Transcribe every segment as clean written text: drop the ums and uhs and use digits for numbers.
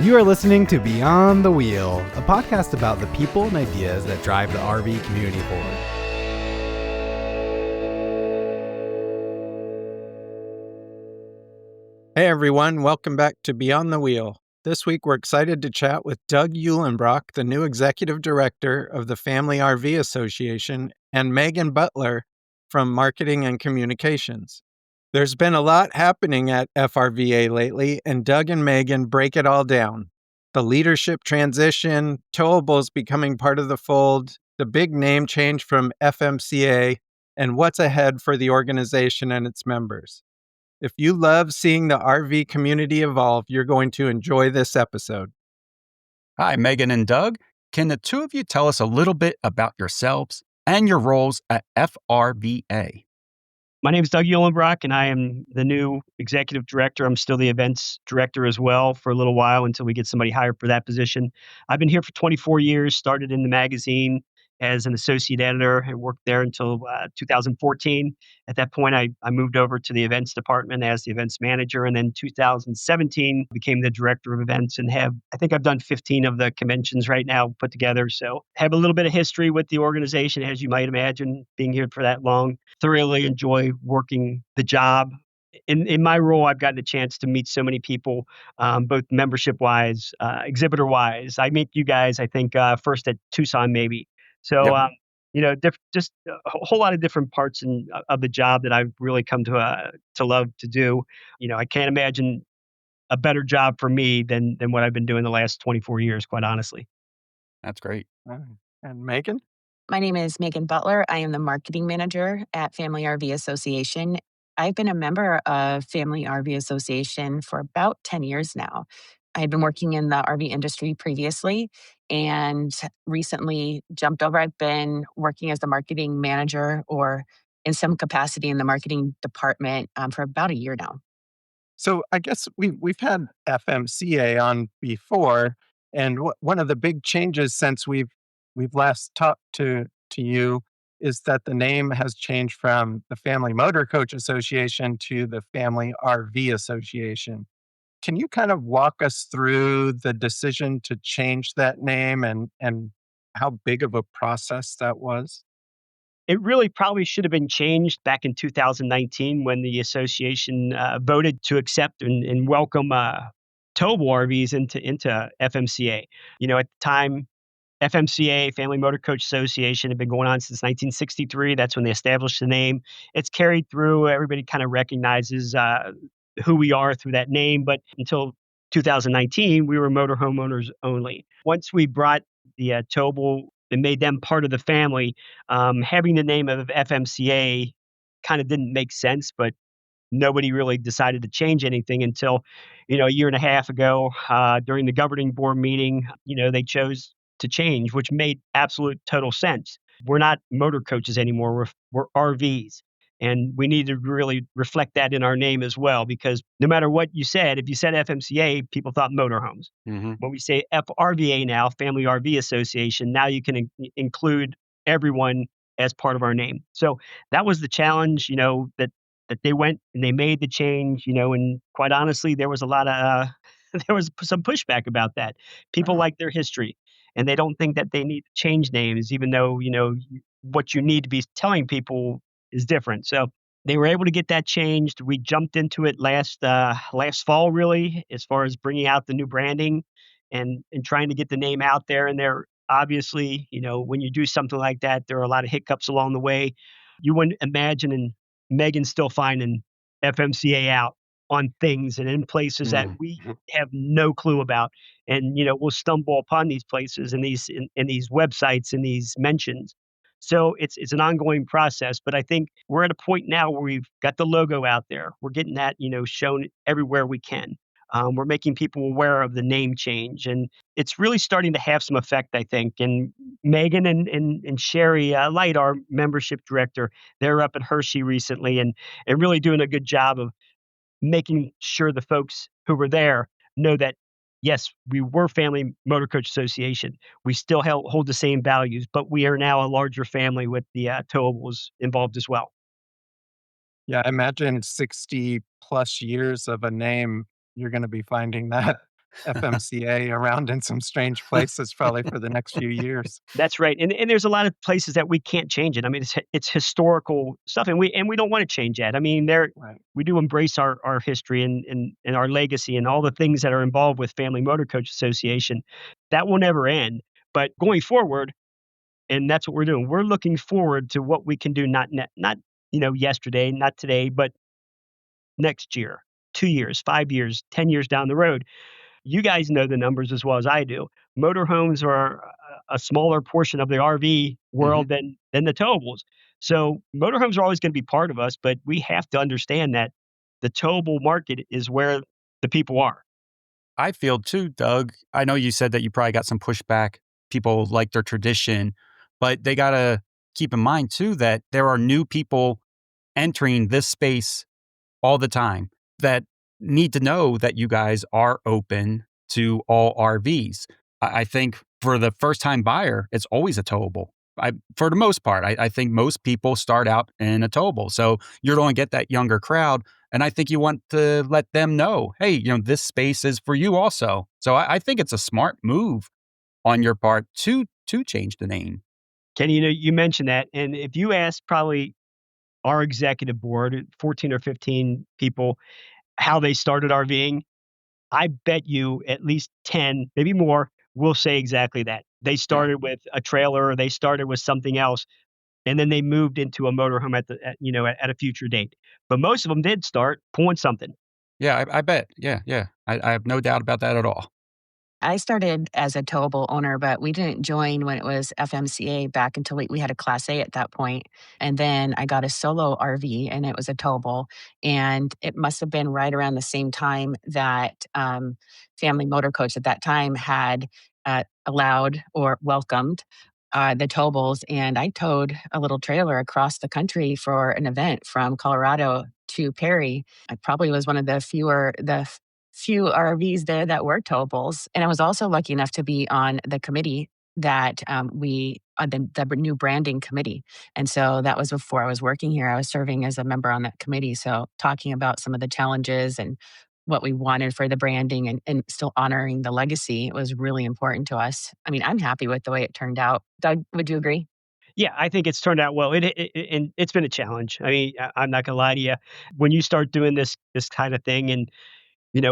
You are listening to Beyond the Wheel, a podcast about the people and ideas that drive the RV community forward. Hey everyone, welcome back to Beyond the Wheel. This week we're excited to chat with Doug Uhlenbrock, the new Executive Director of the Family RV Association, and Meagan Butler from Marketing and Communications. There's been a lot happening at FRVA lately, and Doug and Meagan break it all down. The leadership transition, towables becoming part of the fold, the big name change from FMCA, and what's ahead for the organization and its members. If you love seeing the RV community evolve, you're going to enjoy this episode. Hi, Meagan and Doug. Can the two of you tell us a little bit about yourselves and your roles at FRVA? My name is Doug Uhlenbrock, and I am the new executive director. I'm still the events director as well for a little while until we get somebody hired for that position. I've been here for 24 years, started in the magazine as an associate editor and worked there until 2014. At that point, I moved over to the events department as the events manager. And then 2017 became the director of events and I think I've done 15 of the conventions right now put together. So have a little bit of history with the organization, as you might imagine, being here for that long. Thoroughly enjoy working the job. In my role, I've gotten a chance to meet so many people, both membership-wise, exhibitor-wise. I meet you guys, I think, first at Tucson, maybe. So, just a whole lot of different parts of the job that I've really come to love to do. I can't imagine a better job for me than what I've been doing the last 24 years, quite honestly. That's great. And Meagan? My name is Meagan Butler. I am the marketing manager at Family RV Association. I've been a member of Family RV Association for about 10 years now. I had been working in the RV industry previously and recently jumped over. I've been working as the marketing manager or in some capacity in the marketing department for about a year now. So I guess we've had FMCA on before, and one of the big changes since we've last talked to you is that the name has changed from the Family Motor Coach Association to the Family RV Association. Can you kind of walk us through the decision to change that name and how big of a process that was? It really probably should have been changed back in 2019 when the association voted to accept and welcome towable RVs into FMCA. At the time, FMCA, Family Motor Coach Association, had been going on since 1963. That's when they established the name. It's carried through. Everybody kind of recognizes who we are through that name. But until 2019, we were motor homeowners only. Once we brought the towable and made them part of the family, having the name of FMCA kind of didn't make sense, but nobody really decided to change anything until, a year and a half ago, during the governing board meeting, they chose to change, which made absolute total sense. We're not motor coaches anymore. We're RVs. And we need to really reflect that in our name as well, because no matter what you said, if you said FMCA, people thought motorhomes. Mm-hmm. When we say FRVA now, Family RV Association, now you can include everyone as part of our name. So that was the challenge, that they went and they made the change, and quite honestly, there was a lot of, there was some pushback about that. People like their history and they don't think that they need to change names, even though, what you need to be telling people is different. So they were able to get that changed. We jumped into it last fall, really, as far as bringing out the new branding and trying to get the name out there. And there, obviously, when you do something like that, there are a lot of hiccups along the way. You wouldn't imagine, and Megan's still finding FMCA out on things and in places that we have no clue about. And, we'll stumble upon these places and these websites and these mentions. So it's an ongoing process, but I think we're at a point now where we've got the logo out there. We're getting that, shown everywhere we can. We're making people aware of the name change, and it's really starting to have some effect, I think. And Meagan and Sherry Light, our membership director, they're up at Hershey recently and really doing a good job of making sure the folks who were there know that, yes, we were Family Motor Coach Association. We still hold the same values, but we are now a larger family with the towables involved as well. Yeah, I imagine 60 plus years of a name, you're going to be finding that FMCA around in some strange places probably for the next few years. That's right, and there's a lot of places that we can't change it. I mean, it's historical stuff, and we don't wanna change that. I mean, Right. we do embrace our history and our legacy and all the things that are involved with Family Motor Coach Association. That will never end, but going forward, and that's what we're doing, we're looking forward to what we can do not, yesterday, not today, but next year, 2 years, 5 years, 10 years down the road. You guys know the numbers as well as I do. Motorhomes are a smaller portion of the RV Hmm. world than the towables. So motorhomes are always going to be part of us, but we have to understand that the towable market is where the people are. I feel too, Doug. I know you said that you probably got some pushback. People like their tradition, but they got to keep in mind too that there are new people entering this space all the time that need to know that you guys are open to all RVs. I think for the first time buyer, it's always a towable. For the most part, I think most people start out in a towable. So you're going to get that younger crowd. And I think you want to let them know, hey, this space is for you also. So I think it's a smart move on your part to change the name. Kenny, you mentioned that, and if you ask probably our executive board, 14 or 15 people, how they started RVing, I bet you at least 10, maybe more, will say exactly that. They Yeah. started with a trailer or they started with something else, and then they moved into a motorhome at a future date. But most of them did start pulling something. Yeah, I bet. Yeah, yeah. I have no doubt about that at all. I started as a towable owner, but we didn't join when it was FMCA back until we had a Class A at that point. And then I got a solo RV and it was a towable. And it must have been right around the same time that Family Motor Coach at that time had allowed or welcomed the towables. And I towed a little trailer across the country for an event from Colorado to Perry. I probably was one of the few RVs there that were towables. And I was also lucky enough to be on the committee that the new branding committee. And so that was before I was working here. I was serving as a member on that committee. So talking about some of the challenges and what we wanted for the branding and still honoring the legacy was really important to us. I mean, I'm happy with the way it turned out. Doug, would you agree? Yeah, I think it's turned out well. And it's been a challenge. I mean, I'm not gonna lie to you. When you start doing this kind of thing, and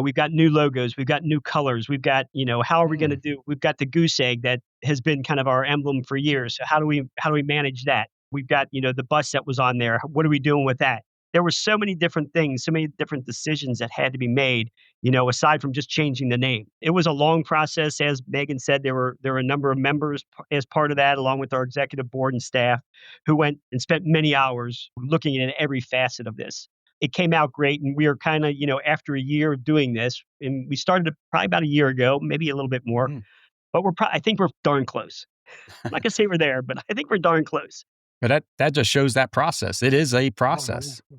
we've got new logos, we've got new colors, we've got, how are we going to Mm. do? We've got the goose egg that has been kind of our emblem for years. So how do we manage that? We've got, the bus that was on there. What are we doing with that? There were so many different things, so many different decisions that had to be made, aside from just changing the name. It was a long process. As Megan said, there were a number of members as part of that, along with our executive board and staff, who went and spent many hours looking at every facet of this. It came out great, and we are kind of, after a year of doing this, and we started it probably about a year ago, maybe a little bit more, Mm. but I think we're darn close. I'm not gonna say we're there, but I think we're darn close. But that just shows that process. It is a Oh, process. yeah.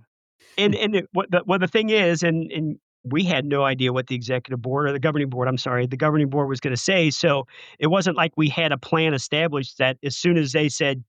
What the thing is, and we had no idea what the executive board or the governing board, I'm sorry, the governing board was gonna say. So it wasn't like we had a plan established that as soon as they said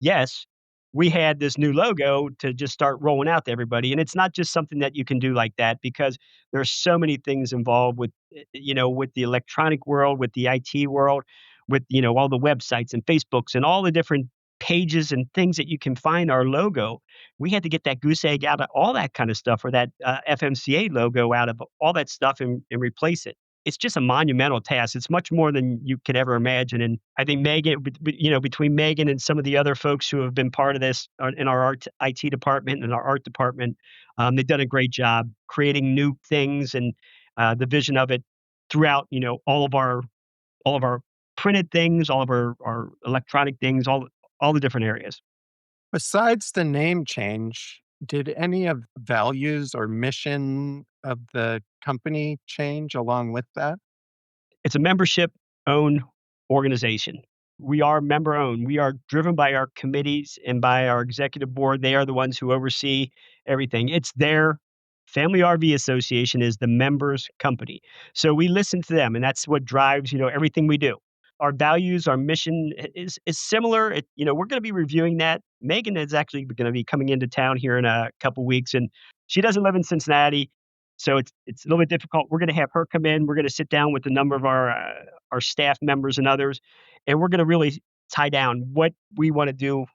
yes, we had this new logo to just start rolling out to everybody. And it's not just something that you can do like that, because there's so many things involved with, with the electronic world, with the IT world, with, all the websites and Facebooks and all the different pages and things that you can find our logo. We had to get that goose egg out of all that kind of stuff, or that FMCA logo out of all that stuff, and replace it. It's just a monumental task. It's much more than you could ever imagine. And I think Megan, between Megan and some of the other folks who have been part of this in our IT department and our art department, they've done a great job creating new things, and the vision of it throughout, all of our printed things, all of our electronic things, all the different areas. Besides the name change, did any of the values or mission of the company change along with that? It's a membership-owned organization. We are member-owned. We are driven by our committees and by our executive board. They are the ones who oversee everything. It's their Family RV Association is the members' company. So we listen to them, and that's what drives, everything we do. Our values, our mission is similar. We're gonna be reviewing that. Megan is actually gonna be coming into town here in a couple weeks, and she doesn't live in Cincinnati. So it's a little bit difficult. We're going to have her come in. We're going to sit down with a number of our staff members and others, and we're going to really tie down what we want to do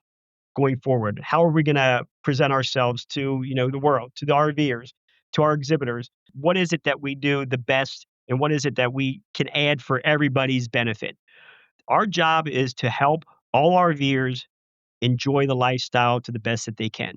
going forward. How are we going to present ourselves to, the world, to the RVers, to our exhibitors? What is it that we do the best, and what is it that we can add for everybody's benefit? Our job is to help all RVers enjoy the lifestyle to the best that they can,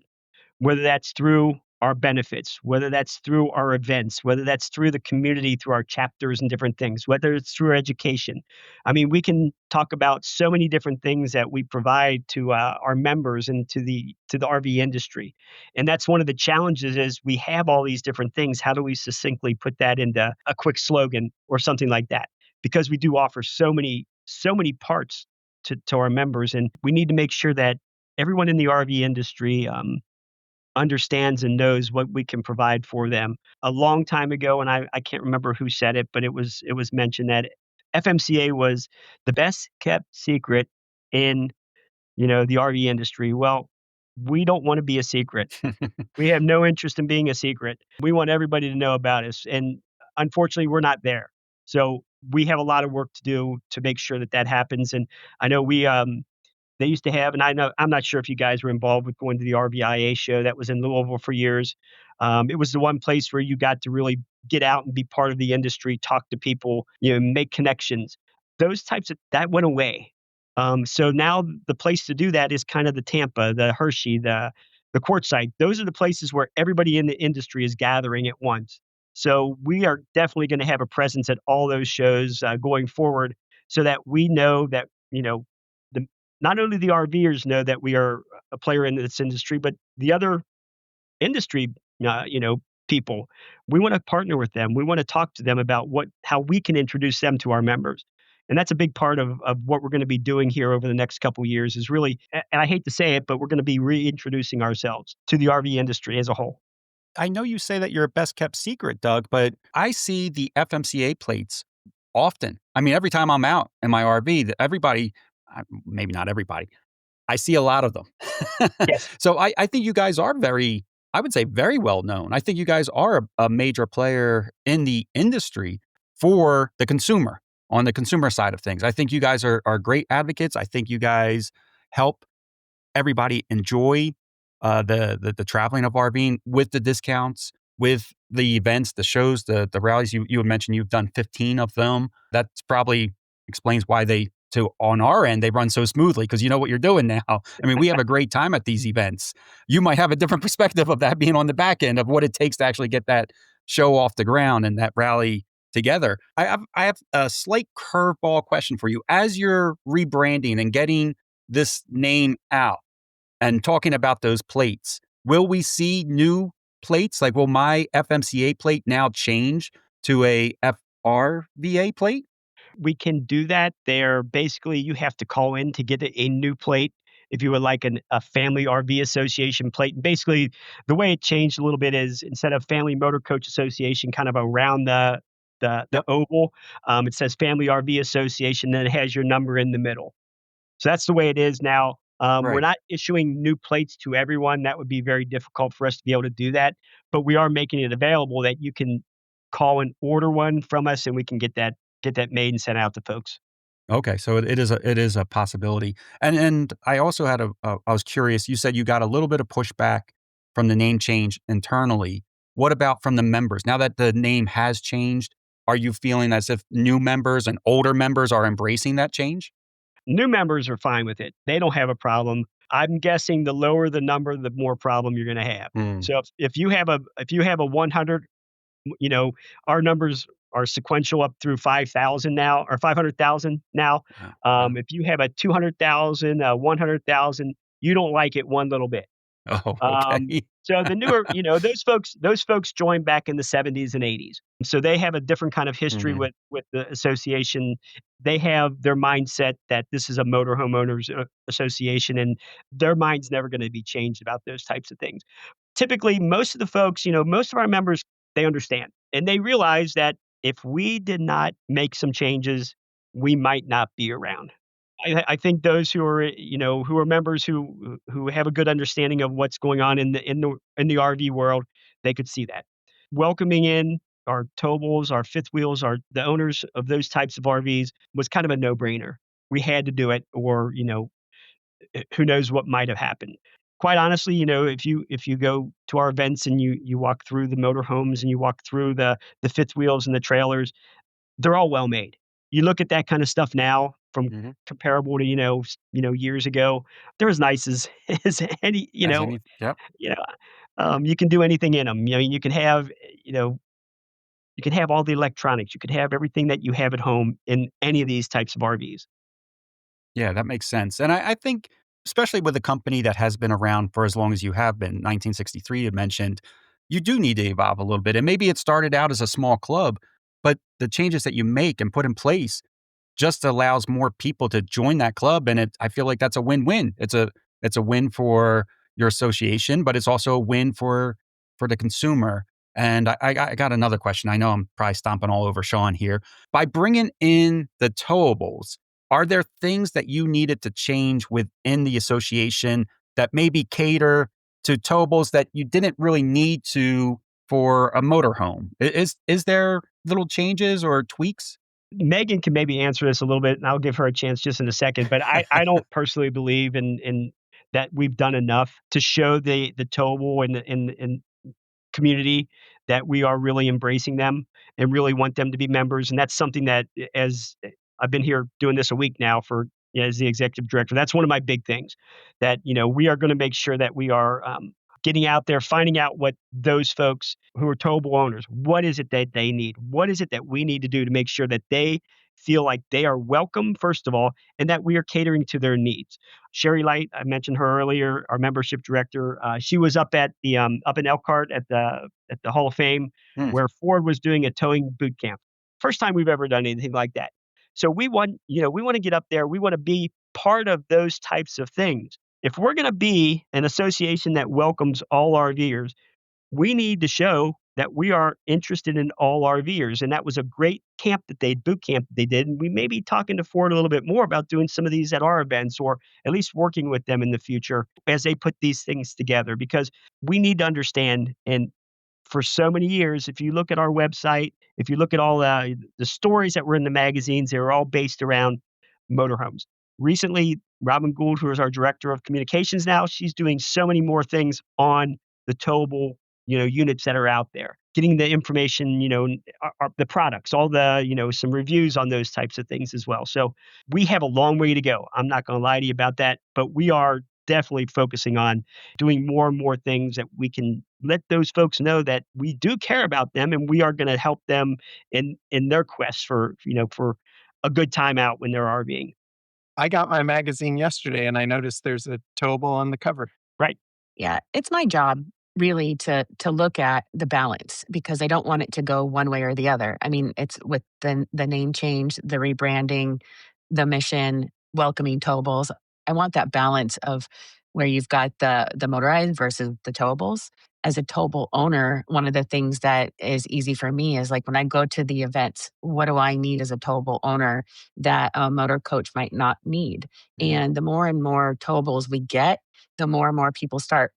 whether that's through our benefits, whether that's through our events, whether that's through the community, through our chapters and different things, whether it's through education. I mean, we can talk about so many different things that we provide to our members and to the RV industry. And that's one of the challenges is we have all these different things. How do we succinctly put that into a quick slogan or something like that? Because we do offer so many parts to our members, and we need to make sure that everyone in the RV industry understands and knows what we can provide for them. A long time ago, and I can't remember who said it, but it was mentioned that FMCA was the best kept secret in, the RV industry. Well, we don't want to be a secret. We have no interest in being a secret. We want everybody to know about us, and unfortunately, we're not there. So we have a lot of work to do to make sure that that happens. And I know they used to have, and I'm not sure if you guys were involved with going to the RVIA show that was in Louisville for years. It was the one place where you got to really get out and be part of the industry, talk to people, make connections. Those types of that went away. So now the place to do that is kind of the Tampa, the Hershey, the Quartzsite. Those are the places where everybody in the industry is gathering at once. So we are definitely going to have a presence at all those shows going forward, so that we know that the not only the RVers know that we are a player in this industry, but the other industry, people. We want to partner with them. We want to talk to them about how we can introduce them to our members. And that's a big part of what we're going to be doing here over the next couple of years is really, and I hate to say it, but we're going to be reintroducing ourselves to the RV industry as a whole. I know you say that you're a best kept secret, Doug, but I see the FMCA plates often. I mean, every time I'm out in my RV, everybody, maybe not everybody, I see a lot of them. Yes. So I think you guys are I would say very well known. I think you guys are a major player in the industry for the consumer, on the consumer side of things. I think you guys are great advocates. I think you guys help everybody enjoy the traveling of RVing with the discounts, with the events, the shows, the rallies. You had mentioned you've done 15 of them. That's probably explains why on our end, they run so smoothly because you know what you're doing now. I mean, we have a great time at these events. You might have a different perspective of that being on the back end of what it takes to actually get that show off the ground and that rally together. I have a slight curveball question for you. As you're rebranding and getting this name out and talking about those plates, will we see new plates? Like, will my FMCA plate now change to a FRVA plate? We can do that. They're basically you have to call in to get a new plate if you would like a family RV association plate. Basically, the way it changed a little bit is instead of Family Motor Coach Association, kind of around the Yep. oval, it says Family RV Association, then it has your number in the middle. So that's the way it is now. We're Right. not issuing new plates to everyone. That would be very difficult for us to be able to do that. But we are making it available that you can call and order one from us, and we can get that made and sent out to folks. Okay, so it is a possibility. And I also had I was curious. You said you got a little bit of pushback from the name change internally. What about from the members? Now that the name has changed, are you feeling as if new members and older members are embracing that change? New members are fine with it. They don't have a problem. I'm guessing the lower the number, the more problem you're going to have. Mm. So if you have a 100, you know, our numbers are sequential up through 5,000 now or 500,000 now. Wow. Wow. If you have a 200,000, 100,000, you don't like it one little bit. Oh, okay. So the newer, those folks joined back in the 70s and 80s. So they have a different kind of history Mhm. with the association. They have their mindset that this is a motor homeowners association, and their mind's never going to be changed about those types of things. Typically, most of the folks, most of our members, they understand and they realize that if we did not make some changes, we might not be around. I think those who are members who have a good understanding of what's going on in the RV world, they could see that. welcoming in our towables, our fifth wheels, the owners of those types of RVs was kind of a no-brainer. We had to do it, or who knows what might have happened. Quite honestly, if you go to our events and you walk through the motorhomes and you walk through the fifth wheels and the trailers, they're all well made. You look at that kind of stuff now from Hmm. comparable to years ago, they're as nice as as any As any, yep. you know you can do anything in them. You can have you know you can have all the electronics. You could have everything that you have at home in any of these types of RVs. Yeah, that makes sense. And I think, especially with a company that has been around for as long as you have been, 1963, you mentioned, you do need to evolve a little bit. And maybe it started out as a small club, but the changes that you make and put in place just allows more people to join that club. And I feel like that's a win-win. It's a win for your association, but it's also a win for the consumer. And I got another question. I know I'm probably stomping all over Sean here. By bringing in the towables, are there things that you needed to change within the association that maybe cater to towables that you didn't really need to for a motorhome? Is there little changes or tweaks? Megan can maybe answer this a little bit, and I'll give her a chance just in a second. But I don't personally believe in that we've done enough to show the towable and community that we are really embracing them and really want them to be members. And that's something that, as I've been here doing this a week now for as the executive director, that's one of my big things. That we are going to make sure that we are getting out there, finding out what those folks who are towable owners, what is it that they need? What is it that we need to do to make sure that they feel like they are welcome, first of all, and that we are catering to their needs. Sherry Light, I mentioned her earlier, our membership director. She was up at the up in Elkhart at the Hall of Fame, Hmm. where Ford was doing a towing boot camp. First time we've ever done anything like that. So we want to get up there. We want to be part of those types of things. If we're going to be an association that welcomes all RVers, we need to show that we are interested in all RVers. And that was a great boot camp that they did. And we may be talking to Ford a little bit more about doing some of these at our events, or at least working with them in the future as they put these things together, because we need to understand. And for so many years, if you look at our website, if you look at all the stories that were in the magazines, they were all based around motorhomes. Recently, Robin Gould, who is our director of communications now, she's doing so many more things on the towable, units that are out there, getting the information, the products, all the, some reviews on those types of things as well. So we have a long way to go. I'm not going to lie to you about that, but we are definitely focusing on doing more and more things that we can let those folks know that we do care about them, and we are going to help them in their quest for for a good time out when they're RVing. I got my magazine yesterday and I noticed there's a towable on the cover. Right. Yeah, it's my job really to look at the balance because I don't want it to go one way or the other. I mean, it's with the name change, the rebranding, the mission, welcoming towables. I want that balance of where you've got the motorized versus the towables. As a towable owner, one of the things that is easy for me is like when I go to the events, what do I need as a towable owner that a motor coach might not need? Mhm. And the more and more towables we get, the more and more people start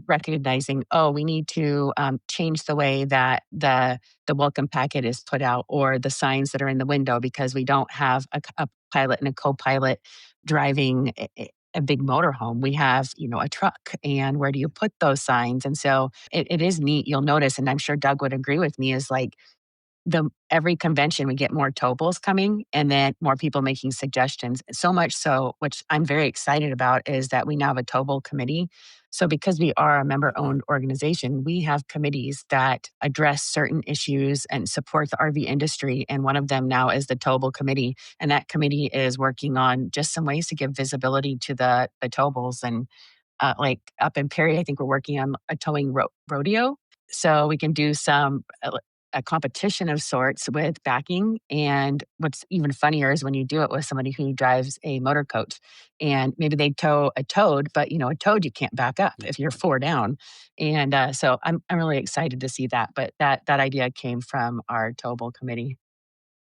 recognizing, oh, we need to change the way that the welcome packet is put out or the signs that are in the window because we don't have a pilot and a co-pilot driving a big motorhome. We have, a truck, and where do you put those signs? And so it is neat. You'll notice, and I'm sure Doug would agree with me, is like the every convention we get more towables coming and then more people making suggestions. So much so, which I'm very excited about, is that we now have a towable committee. So because we are a member owned organization, we have committees that address certain issues and support the RV industry. And one of them now is the towable committee. And that committee is working on just some ways to give visibility to the towables. And like up in Perry, I think we're working on a towing rodeo. So we can do some a competition of sorts with backing. And what's even funnier is when you do it with somebody who drives a motor coach and maybe they tow a toad, but a toad you can't back up if you're four down. And so I'm really excited to see that. But that idea came from our towable committee.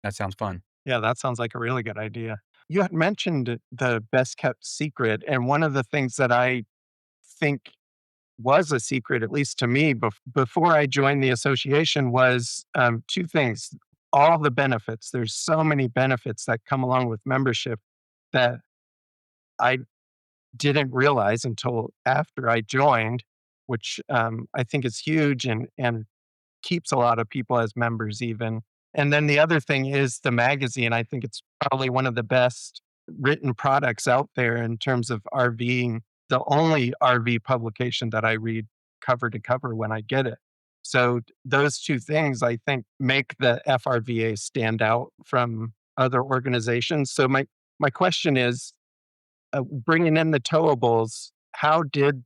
That sounds fun. Yeah, that sounds like a really good idea. You had mentioned the best kept secret. And one of the things that I think was a secret, at least to me, before I joined the association, was two things. All the benefits. There's so many benefits that come along with membership that I didn't realize until after I joined, which I think is huge and keeps a lot of people as members even. And then the other thing is the magazine. I think it's probably one of the best written products out there in terms of RVing, the only RV publication that I read cover to cover when I get it. So those two things I think make the FRVA stand out from other organizations. So my question is, bringing in the towables, how did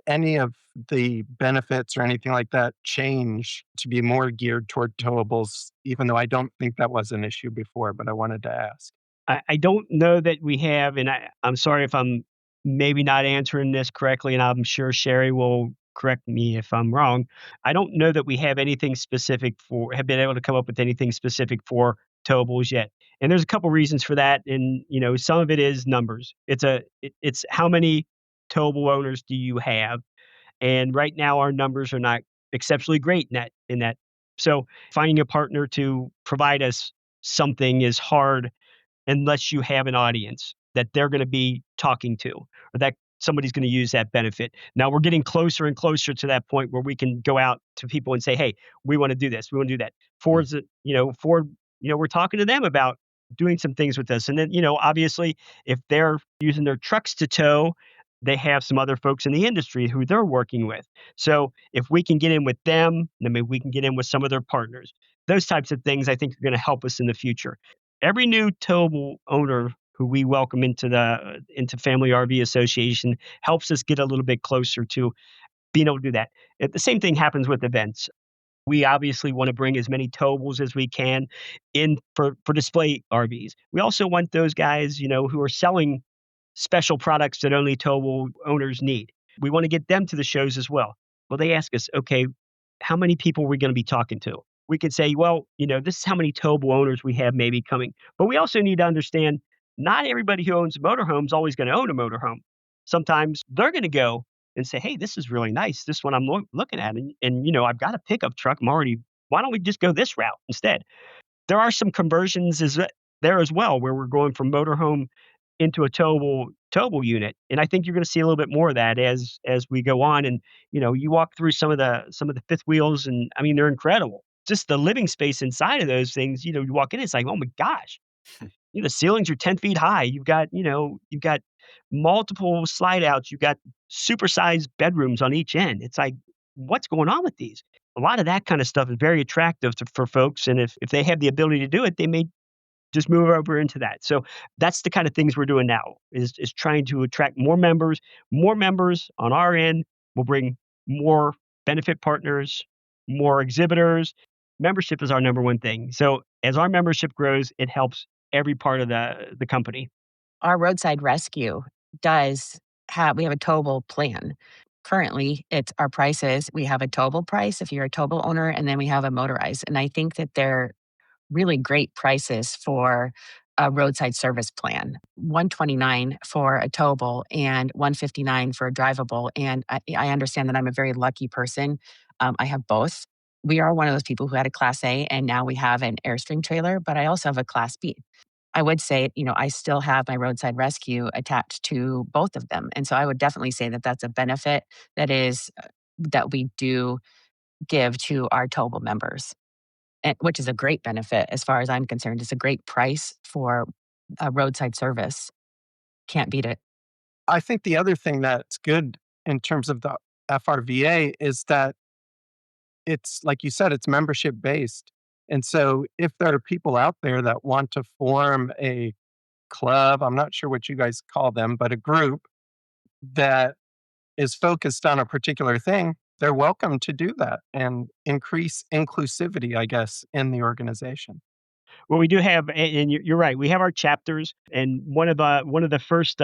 any of the benefits or anything like that change to be more geared toward towables, even though I don't think that was an issue before, but I wanted to ask? I don't know that we have, and I'm sorry if I'm maybe not answering this correctly, and I'm sure Sherry will correct me if I'm wrong. I don't know that we have anything specific have been able to come up with anything specific for towables yet. And there's a couple reasons for that. And, some of it is numbers. It's how many towable owners do you have? And right now our numbers are not exceptionally great in that. So finding a partner to provide us something is hard unless you have an audience that they're going to be talking to or that somebody's going to use that benefit. Now we're getting closer and closer to that point where we can go out to people and say, "Hey, we want to do this. We want to do that." Ford, we're talking to them about doing some things with us. And then, obviously, if they're using their trucks to tow, they have some other folks in the industry who they're working with. So if we can get in with them, then maybe we can get in with some of their partners. Those types of things I think are going to help us in the future. Every new towable owner who we welcome into Family RV Association helps us get a little bit closer to being able to do that. The same thing happens with events. We obviously want to bring as many towables as we can in for display RVs. We also want those guys, who are selling special products that only towable owners need. We want to get them to the shows as well. Well, they ask us, okay, how many people are we going to be talking to? We could say, well, this is how many towable owners we have maybe coming. But we also need to understand not everybody who owns a motorhome is always going to own a motorhome. Sometimes they're going to go and say, hey, this is really nice. This one I'm looking at. And I've got a pickup truck. Why don't we just go this route instead? There are some conversions there as well where we're going from motorhome into a towable unit. And I think you're going to see a little bit more of that as we go on. And you walk through some of the fifth wheels, and I mean they're incredible. Just the living space inside of those things. You walk in, it's like, oh my gosh, the ceilings are 10 feet high. You've got multiple slide outs. You've got supersized bedrooms on each end. It's like, what's going on with these? A lot of that kind of stuff is very attractive for folks. And if they have the ability to do it, they may just move over into that. So that's the kind of things we're doing now is trying to attract more members. More members on our end will bring more benefit partners, more exhibitors. Membership is our number one thing. So as our membership grows, it helps every part of the company. Our roadside rescue we have a towable plan. Currently, it's our prices. We have a towable price if you're a towable owner, and then we have a motorized. And I think that they're really great prices for a roadside service plan. 129 for a towable and 159 for a drivable. And I understand that I'm a very lucky person. I have both. We are one of those people who had a Class A and now we have an Airstream trailer, but I also have a Class B. I would say, I still have my roadside rescue attached to both of them. And so I would definitely say that that's a benefit that we do give to our towable members, which is a great benefit as far as I'm concerned. It's a great price for a roadside service. Can't beat it. I think the other thing that's good in terms of the FRVA is that it's like you said, it's membership based. And so if there are people out there that want to form a club, I'm not sure what you guys call them, but a group that is focused on a particular thing, they're welcome to do that and increase inclusivity, I guess, in the organization. Well, we do have, and you're right. We have our chapters, and one of the first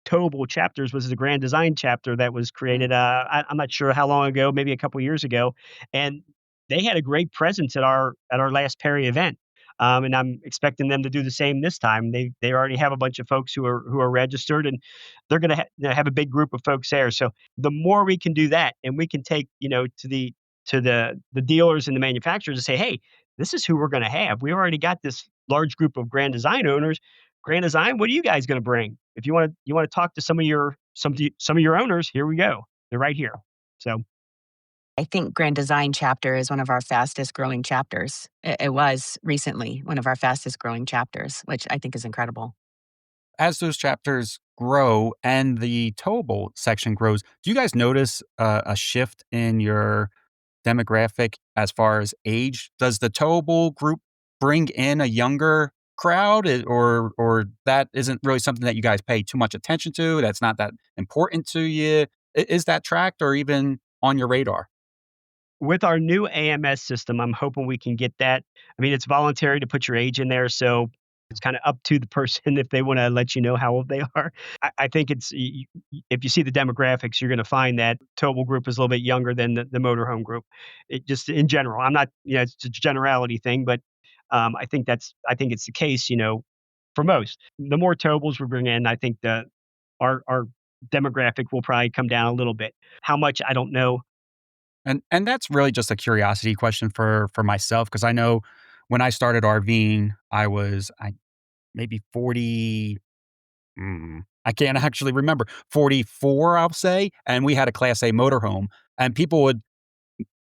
towable chapters was the Grand Design chapter that was created. I'm not sure how long ago, maybe a couple years ago, and they had a great presence at our last Perry event. And I'm expecting them to do the same this time. They already have a bunch of folks who are registered, and they're going to have a big group of folks there. So the more we can do that, and we can take to the dealers and the manufacturers and say, hey, this is who we're going to have. We already got this large group of Grand Design owners. Grand Design, what are you guys going to bring? If you want to talk to some of your owners, here we go. They're right here. So I think Grand Design chapter is one of our fastest growing chapters. It was recently one of our fastest growing chapters, which I think is incredible. As those chapters grow and the towable section grows, do you guys notice a shift in your demographic as far as age? Does the towable group bring in a younger crowd, or that isn't really something that you guys pay too much attention to? That's not that important to you. Is that tracked or even on your radar? with our new AMS system, I'm hoping we can get that. I mean, it's voluntary to put your age in there, so it's kind of up to the person if they want to let you know how old they are. I think if you see the demographics, you're going to find that towable group is a little bit younger than the motorhome group. It just in general. I'm not, it's a generality thing, but I think it's the case. For most, the more towables we bring in, I think our demographic will probably come down a little bit. How much I don't know. And that's really just a curiosity question for myself, because I know when I started RVing, I maybe 40. I can't actually remember, 44, I'll say, and we had a Class A motorhome, and people would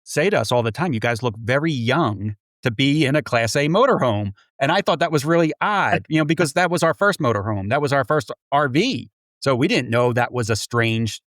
say to us all the time, "You guys look very young to be in a Class A motorhome." And I thought that was really odd, because that was our first motorhome. That was our first RV. So we didn't know that was a strange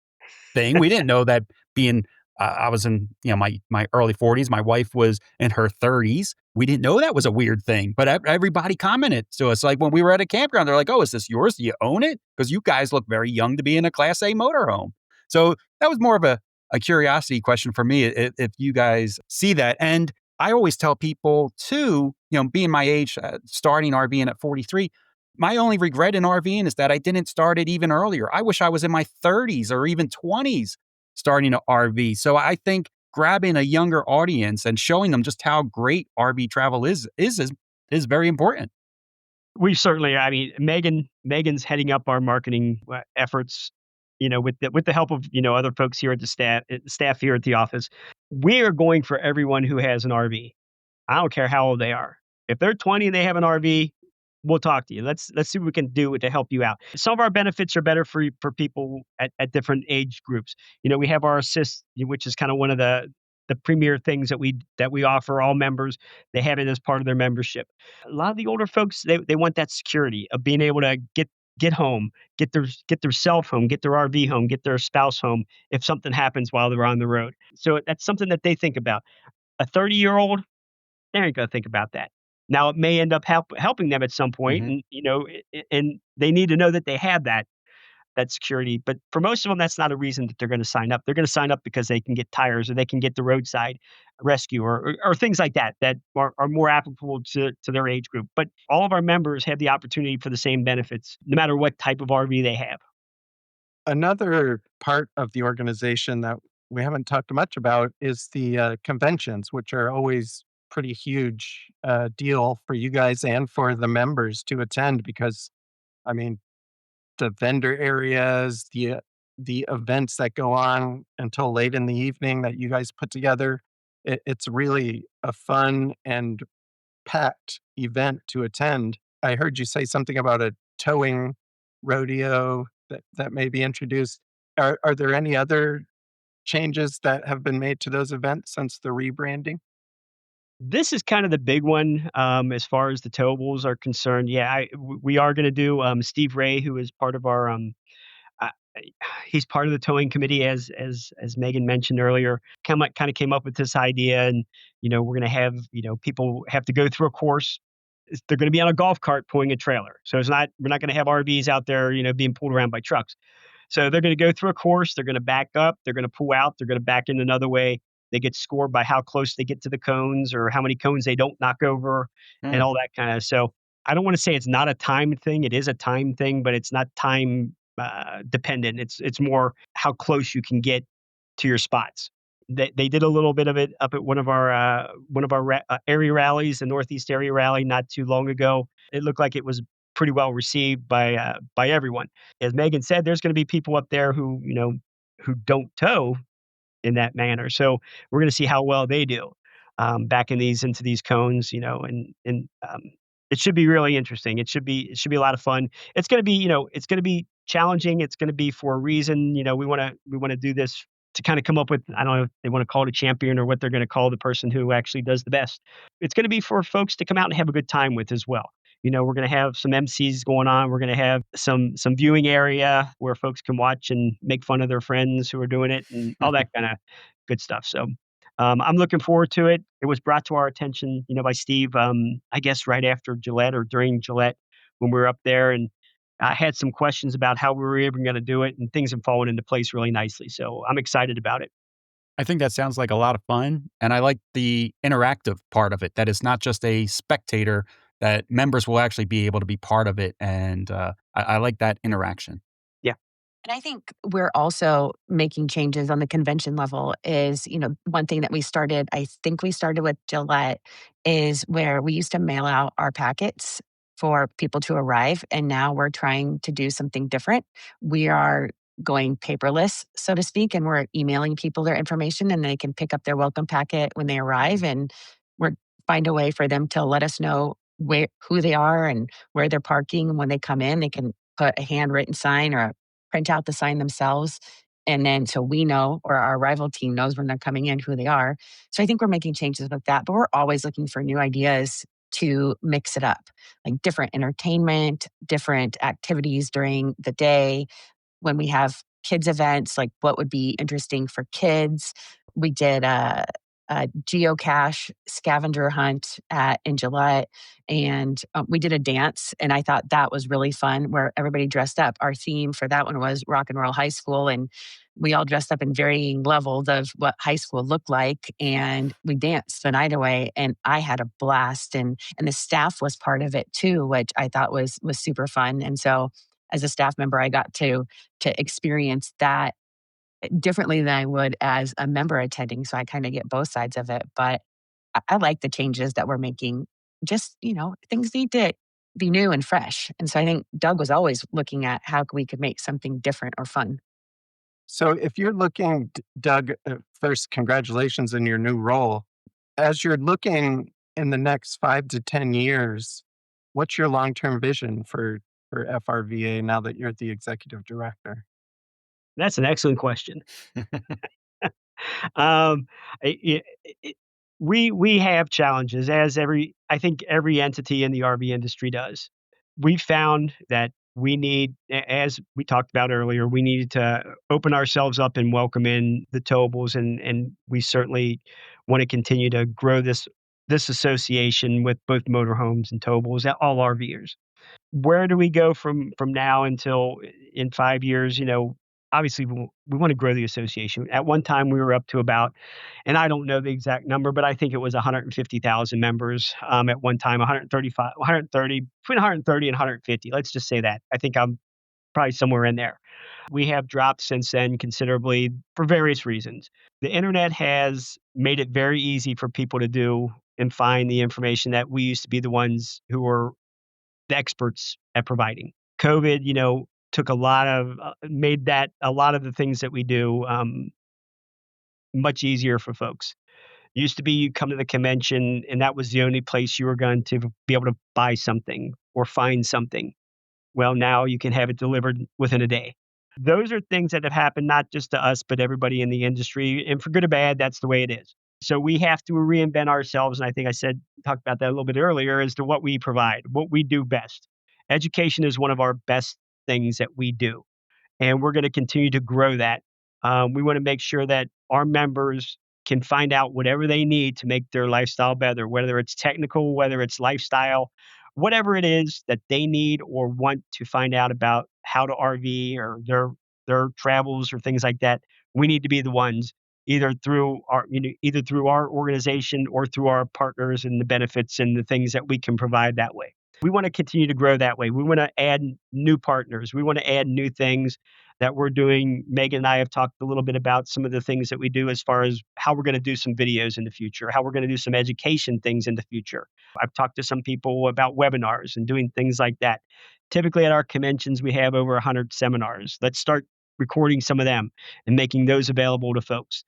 thing. We didn't know that being I was in, my early 40s. My wife was in her 30s. We didn't know that was a weird thing, but everybody commented to us. Like when we were at a campground, they're like, "Oh, is this yours? Do you own it? Because you guys look very young to be in a Class A motorhome." So that was more of a curiosity question for me, if you guys see that. And I always tell people too, being my age, starting RVing at 43, my only regret in RVing is that I didn't start it even earlier. I wish I was in my 30s or even 20s starting an RV. So I think grabbing a younger audience and showing them just how great RV travel is very important. We certainly, I mean, Megan's heading up our marketing efforts, with the help of, other folks here at the staff here at the office. We are going for everyone who has an RV. I don't care how old they are. If they're 20 and they have an RV, we'll talk to you. Let's see what we can do to help you out. Some of our benefits are better for people at different age groups. We have our assist, which is kind of one of the premier things that we offer all members. They have it as part of their membership. A lot of the older folks, they want that security of being able to get home, get their self home, get their RV home, get their spouse home if something happens while they're on the road. So that's something that they think about. A 30-year-old, they ain't gonna think about that. Now, it may end up helping them at some point, Mhm. and and they need to know that they have that security. But for most of them, that's not a reason that they're going to sign up. They're going to sign up because they can get tires, or they can get the roadside rescue, or things like that are more applicable to their age group. But all of our members have the opportunity for the same benefits, no matter what type of RV they have. Another part of the organization that we haven't talked much about is the conventions, which are always pretty huge deal for you guys and for the members to attend because, I mean, the vendor areas, the events that go on until late in the evening that you guys put together, it's really a fun and packed event to attend. I heard you say something about a towing rodeo that may be introduced. Are there any other changes that have been made to those events since the rebranding? This is kind of the big one, as far as the towables are concerned. Yeah, we are going to do Steve Ray, who is part of our uh, he's part of the towing committee, as Megan mentioned earlier. Kind of came up with this idea, and we're going to have people have to go through a course. They're going to be on a golf cart pulling a trailer, so we're not going to have RVs out there being pulled around by trucks. So they're going to go through a course. They're going to back up. They're going to pull out. They're going to back in another way. They get scored by how close they get to the cones or how many cones they don't knock over, and Mm. all that kind of. So I don't want to say it's not a time thing. It is a time thing, but it's not time dependent. It's more how close you can get to your spots. They did a little bit of it up at one of our area rallies, the Northeast area rally, not too long ago. It looked like it was pretty well received by everyone. As Megan said, there's going to be people up there who don't tow in that manner. So we're going to see how well they do backing these into these cones, and it should be really interesting. It should be a lot of fun. It's going to be it's going to be challenging. It's going to be for a reason. We want to do this to kind of come up with, I don't know if they want to call it a champion or what they're going to call the person who actually does the best. It's going to be for folks to come out and have a good time with as well. We're going to have some MCs going on. We're going to have some viewing area where folks can watch and make fun of their friends who are doing it and all that kind of good stuff. So I'm looking forward to it. It was brought to our attention, by Steve, I guess right after Gillette or during Gillette when we were up there, and I had some questions about how we were even going to do it, and things have fallen into place really nicely. So I'm excited about it. I think that sounds like a lot of fun. And I like the interactive part of it, that it's not just a spectator, that members will actually be able to be part of it. And I like that interaction. Yeah. And I think we're also making changes on the convention level is, one thing that I think we started with Gillette is where we used to mail out our packets for people to arrive. And now we're trying to do something different. We are going paperless, so to speak, and we're emailing people their information and they can pick up their welcome packet when they arrive. And we're find a way for them to let us know who they are and where they're parking. And when they come in, they can put a handwritten sign or print out the sign themselves. And then so we know, or our arrival team knows when they're coming in who they are. So I think we're making changes with that, but we're always looking for new ideas to mix it up, like different entertainment, different activities during the day. When we have kids events, like what would be interesting for kids. We did a geocache scavenger hunt in Gillette, and we did a dance, and I thought that was really fun where everybody dressed up. Our theme for that one was Rock and Roll High School, and we all dressed up in varying levels of what high school looked like, and we danced the night away, and I had a blast, and the staff was part of it too, which I thought was super fun. And so as a staff member, I got to experience that differently than I would as a member attending. So I kind of get both sides of it. But I like the changes that we're making. Just, things need to be new and fresh. And so I think Doug was always looking at how we could make something different or fun. So if you're looking, Doug, first, congratulations in your new role. As you're looking in the next 5 to 10 years, what's your long-term vision for FRVA now that you're the executive director? That's an excellent question. Um, I it we have challenges as I think every entity in the RV industry does. We found that as we talked about earlier, we needed to open ourselves up and welcome in the towables, and we certainly want to continue to grow this association with both motorhomes and towables, all RVers. Where do we go from now until in 5 years? Obviously, we want to grow the association. At one time, we were up to about, and I don't know the exact number, but I think it was 150,000 members at one time, 130, between 130 and 150. Let's just say that. I think I'm probably somewhere in there. We have dropped since then considerably for various reasons. The internet has made it very easy for people to do and find the information that we used to be the ones who were the experts at providing. COVID, took made that a lot of the things that we do much easier for folks. Used to be you come to the convention and that was the only place you were going to be able to buy something or find something. Well, now you can have it delivered within a day. Those are things that have happened not just to us, but everybody in the industry. And for good or bad, that's the way it is. So we have to reinvent ourselves. And I think talked about that a little bit earlier as to what we provide, what we do best. Education is one of our best things that we do. And we're going to continue to grow that. We want to make sure that our members can find out whatever they need to make their lifestyle better, whether it's technical, whether it's lifestyle, whatever it is that they need or want to find out about how to RV or their travels or things like that. We need to be the ones either through our organization or through our partners and the benefits and the things that we can provide that way. We want to continue to grow that way. We want to add new partners. We want to add new things. that we're doing. Megan and I have talked a little bit about some of the things that we do as far as how we're going to do some videos in the future, how we're going to do some education things in the future. I've talked to some people about webinars and doing things like that. Typically at our conventions, we have over 100 seminars. Let's start recording some of them and making those available to folks.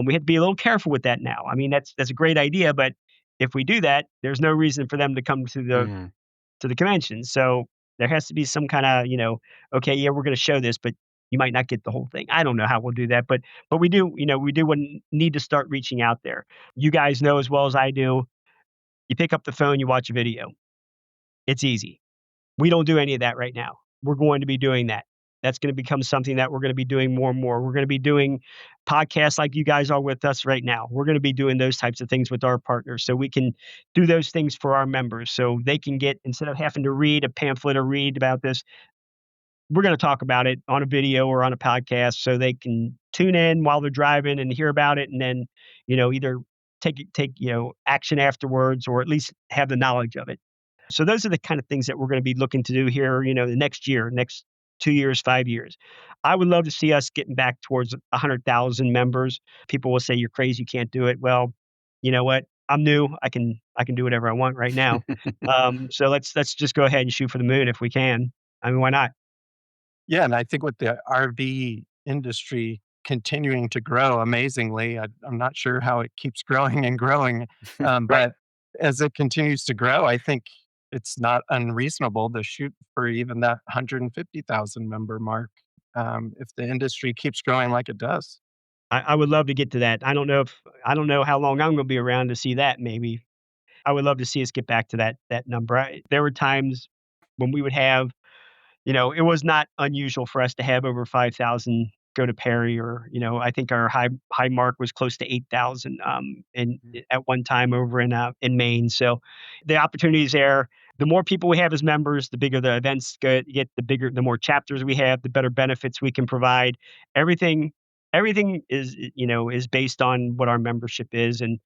We have to be a little careful with that now. I mean, that's a great idea, but if we do that, there's no reason for them to come Mm. to the convention. So there has to be some kind of, okay, yeah, we're going to show this, but you might not get the whole thing. I don't know how we'll do that, but we do, need to start reaching out there. You guys know as well as I do. You pick up the phone, you watch a video. It's easy. We don't do any of that right now. We're going to be doing that. That's going to become something that we're going to be doing more and more. We're going to be doing podcasts like you guys are with us right now. We're going to be doing those types of things with our partners so we can do those things for our members so they can get, instead of having to read a pamphlet or read about this, we're going to talk about it on a video or on a podcast so they can tune in while they're driving and hear about it and then, either take action afterwards or at least have the knowledge of it. So those are the kind of things that we're going to be looking to do here, the next year, next 2 years, 5 years. I would love to see us getting back towards 100,000 members. People will say you're crazy, you can't do it. Well, you know what? I'm new. I can do whatever I want right now. So let's just go ahead and shoot for the moon if we can. I mean, why not? Yeah, and I think with the RV industry continuing to grow amazingly, I'm not sure how it keeps growing and growing, Right. but as it continues to grow, I think it's not unreasonable to shoot for even that 150,000 member mark, if the industry keeps growing like it does. I would love to get to that. I don't know how long I'm going to be around to see that. Maybe I would love to see us get back to that number. There were times when we would have. It was not unusual for us to have over 5,000 go to Perry or, I think our high mark was close to 8,000, at one time over in Maine. So the opportunities there, the more people we have as members, the bigger the events get, the more chapters we have, the better benefits we can provide. Everything, everything is based on what our membership is. And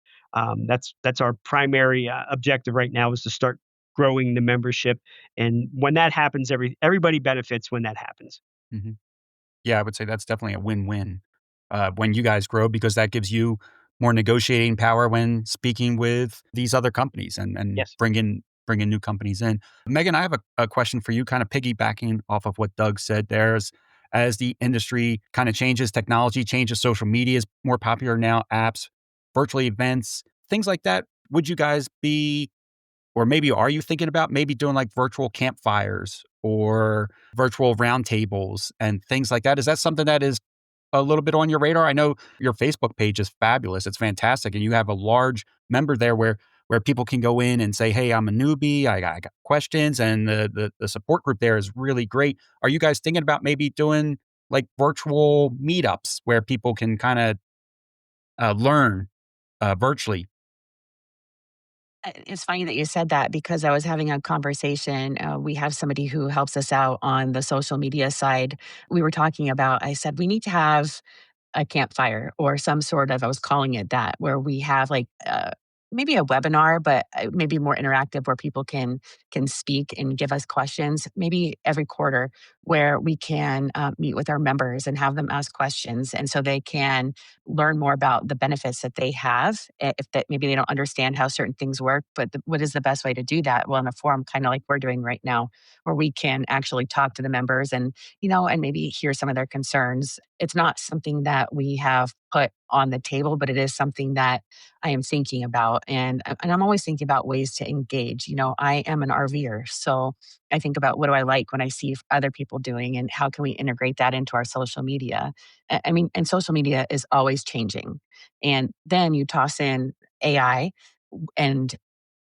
that's our primary objective right now is to start growing the membership. And when that happens, everybody benefits when that happens. Mhm. Yeah, I would say that's definitely a win-win, when you guys grow because that gives you more negotiating power when speaking with these other companies and Yes. bringing new companies in. Megan, I have a question for you, kind of piggybacking off of what Doug said there. As the industry kind of changes, technology changes, social media is more popular now, apps, virtual events, things like that. Would you guys be or maybe are you thinking about maybe doing like virtual campfires or virtual roundtables and things like that? Is that something that is a little bit on your radar? I know your Facebook page is fabulous. It's fantastic. And you have a large member there where people can go in and say, hey, I'm a newbie. I got questions. And the support group there is really great. Are you guys thinking about maybe doing like virtual meetups where people can kind of learn virtually? It's funny that you said that because I was having a conversation. We have somebody who helps us out on the social media side. We were talking about, I said, we need to have a campfire or some sort of, I was calling it that, where we have like maybe a webinar, but maybe more interactive where people can speak and give us questions. Maybe every quarter where we can meet with our members and have them ask questions, and so they can learn more about the benefits that they have. If that maybe they don't understand how certain things work, but what is the best way to do that? Well, in a forum kind of like we're doing right now, where we can actually talk to the members and and maybe hear some of their concerns. It's not something that we have put on the table, but it is something that I am thinking about. And I'm always thinking about ways to engage. I am an RVer. So I think about what do I like when I see other people doing and how can we integrate that into our social media. I mean, and social media is always changing. And then you toss in AI and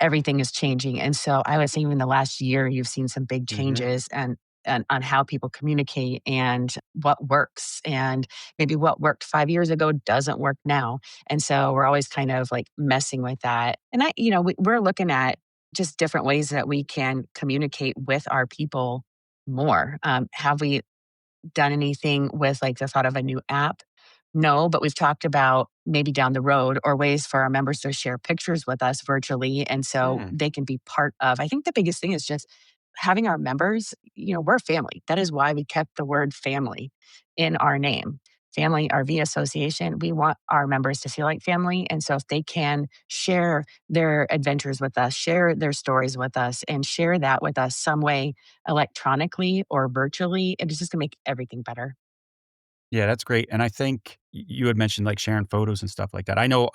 everything is changing. And so I would say even the last year, you've seen some big Hmm. changes and on how people communicate and what works. And maybe what worked 5 years ago doesn't work now. And so we're always kind of like messing with that. And we're looking at just different ways that we can communicate with our people more. Have we done anything with like the thought of a new app? No, but we've talked about maybe down the road or ways for our members to share pictures with us virtually. And so Mm. they can be part of. I think the biggest thing is just having our members, we're a family. That is why we kept the word family in our name. Family RV Association, we want our members to feel like family. And so if they can share their adventures with us, share their stories with us, and share that with us some way electronically or virtually, it is just going to make everything better. Yeah, that's great. And I think you had mentioned like sharing photos and stuff like that. I know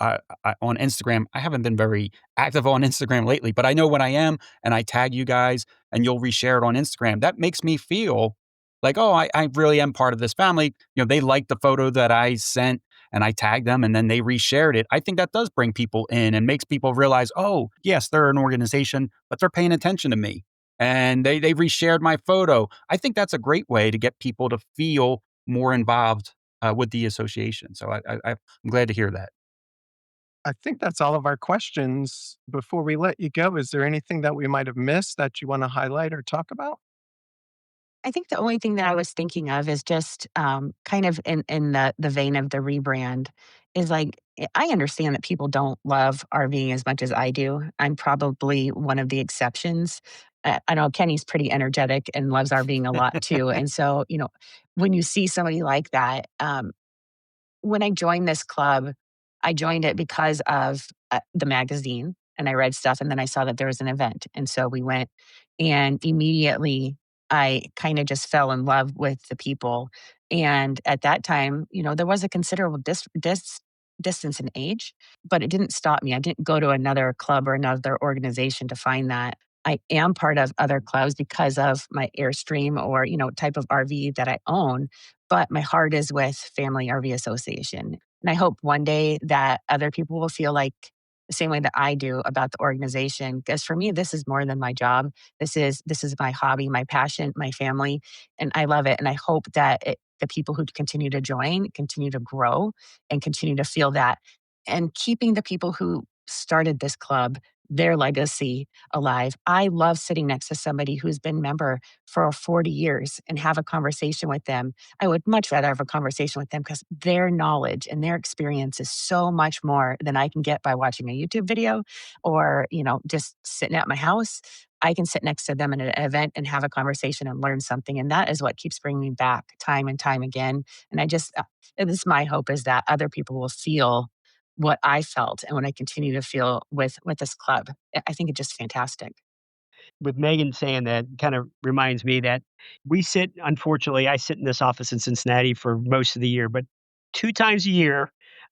on Instagram, I haven't been very active on Instagram lately, but I know when I am and I tag you guys and you'll reshare it on Instagram, that makes me feel like, oh, I really am part of this family. They liked the photo that I sent and I tagged them and then they reshared it. I think that does bring people in and makes people realize, oh, yes, they're an organization, but they're paying attention to me. And they reshared my photo. I think that's a great way to get people to feel more involved with the association. So I'm glad to hear that. I think that's all of our questions. Before we let you go, is there anything that we might have missed that you want to highlight or talk about? I think the only thing that I was thinking of is just kind of in the vein of the rebrand is like, I understand that people don't love RVing as much as I do. I'm probably one of the exceptions. I know Kenny's pretty energetic and loves RVing a lot too. And so, when you see somebody like that, when I joined this club, I joined it because of the magazine and I read stuff and then I saw that there was an event. And so we went and immediately I kind of just fell in love with the people. And at that time, there was a considerable distance in age, but it didn't stop me. I didn't go to another club or another organization to find that. I am part of other clubs because of my Airstream or, type of RV that I own, but my heart is with Family RV Association. And I hope one day that other people will feel like the same way that I do about the organization. Because for me, this is more than my job. This is my hobby, my passion, my family, and I love it. And I hope that the people who continue to join continue to grow and continue to feel that, and keeping the people who started this club, their legacy alive. I love sitting next to somebody who's been member for 40 years and have a conversation with them. I would much rather have a conversation with them because their knowledge and their experience is so much more than I can get by watching a YouTube video or, just sitting at my house. I can sit next to them in an event and have a conversation and learn something. And that is what keeps bringing me back time and time again. And this is my hope is that other people will feel what I felt and what I continue to feel with this club. I think it's just fantastic. With Megan saying that kind of reminds me that unfortunately, I sit in this office in Cincinnati for most of the year, but 2 times a year,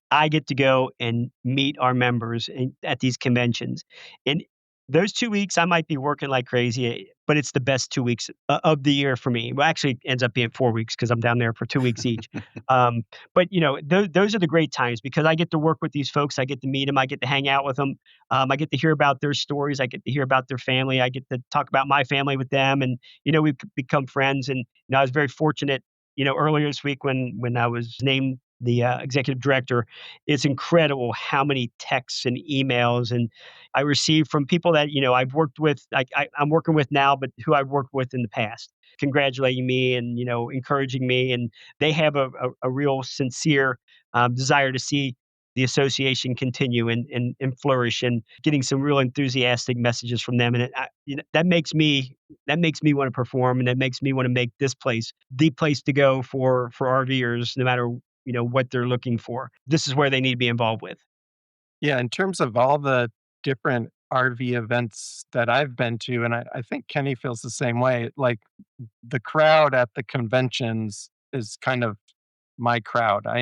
I get to go and meet our members at these conventions. And those 2 weeks, I might be working like crazy, but it's the best 2 weeks of the year for me. Well, actually, it ends up being 4 weeks because I'm down there for 2 weeks each. But, those are the great times because I get to work with these folks. I get to meet them. I get to hang out with them. I get to hear about their stories. I get to hear about their family. I get to talk about my family with them. And, we've become friends. And, I was very fortunate, earlier this week when I was named the executive director. It's incredible how many texts and emails and I receive from people that I've worked with, I'm working with now, but who I've worked with in the past, congratulating me and encouraging me, and they have a real sincere desire to see the association continue and flourish, and getting some real enthusiastic messages from them, and that makes me want to perform, and that makes me want to make this place the place to go for RVers, no matter what they're looking for. This is where they need to be involved with. Yeah, in terms of all the different RV events that I've been to, and I think Kenny feels the same way, like the crowd at the conventions is kind of my crowd. I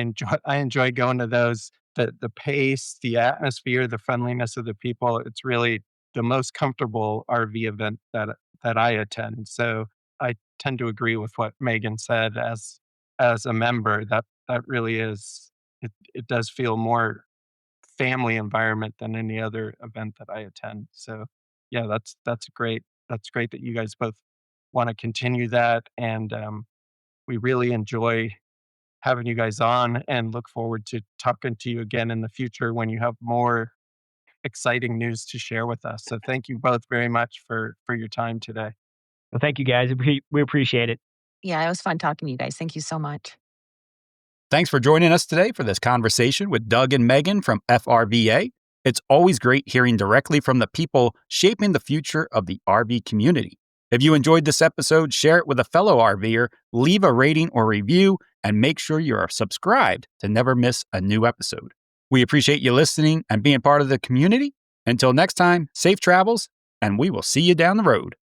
enjoy going to those. The pace, the atmosphere, the friendliness of the people. It's really the most comfortable RV event that I attend. So I tend to agree with what Megan said. As a member, that really is. It does feel more family environment than any other event that I attend. So yeah, that's great. That's great that you guys both want to continue that, and we really enjoy having you guys on, and look forward to talking to you again in the future when you have more exciting news to share with us. So thank you both very much for your time today. Well, thank you guys. We appreciate it. Yeah, it was fun talking to you guys. Thank you so much. Thanks for joining us today for this conversation with Doug and Meagan from FRVA. It's always great hearing directly from the people shaping the future of the RV community. If you enjoyed this episode, share it with a fellow RVer, leave a rating or review, and make sure you are subscribed to never miss a new episode. We appreciate you listening and being part of the community. Until next time, safe travels, and we will see you down the road.